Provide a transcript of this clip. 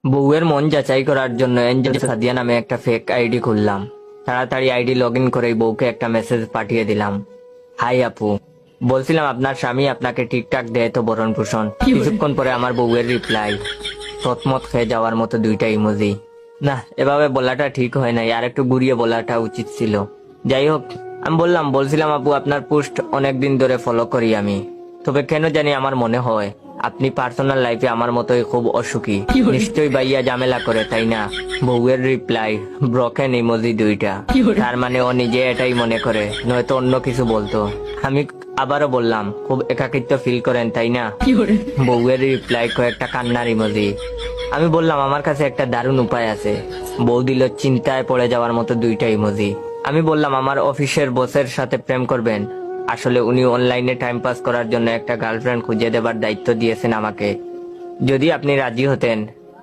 বউয়ের মন যাচাই করার জন্য এঞ্জেল সাদিয়া নামে একটা ফেক আইডি খুললাম। তাড়াতাড়ি আইডি লগ ইন করে বউকে একটা মেসেজ পাঠিয়ে দিলাম। হাই আপু, বলছিলাম আপনার স্বামী আপনাকে ঠিকঠাক দেয় তো ভরণ পোষণ? কিছুক্ষণ পরে আমার বউয়ের রিপ্লাই, থতমত খেয়ে যাওয়ার মতো দুইটা ইমোজি। না, এভাবে বলাটা ঠিক হয় নাই, আর একটু ঘুরিয়ে বলাটা উচিত ছিল। যাই হোক, আমি বলছিলাম আপু আপনার পোস্ট অনেকদিন ধরে ফলো করি আমি, তবে কেন জানি আমার মনে হয় আপনি পার্সোনাল লাইফে আমার মতোই খুব অসুখী। নিশ্চয়ই ভাইয়া ঝামেলা করে, তাই না? বউয়ের রিপ্লাই, ব্রকেন ইমোজি দুইটা। তার মানে ও নিজে এটাই মনে করে, নয়তো অন্য কিছু বলতো। আমি আবারও বললাম, খুব একাকিত্ব ফিল করেন তাই না? বউয়ের রিপ্লাই, কয়েকটা কান্নার ইমোজি। আমি বললাম আমার কাছে একটা দারুণ উপায় আছে। বউ দিল চিন্তায় পড়ে যাওয়ার মতো দুইটা ইমোজি। আমি বললাম আমার অফিসের বসের সাথে প্রেম করবেন? আসলে উনি অনলাইনে টাইম পাস করার জন্য একটা গার্লফ্রেন্ড খুঁজে দেবার দায়িত্ব দিয়েছেন আমাকে। যদি আপনি রাজি হতেন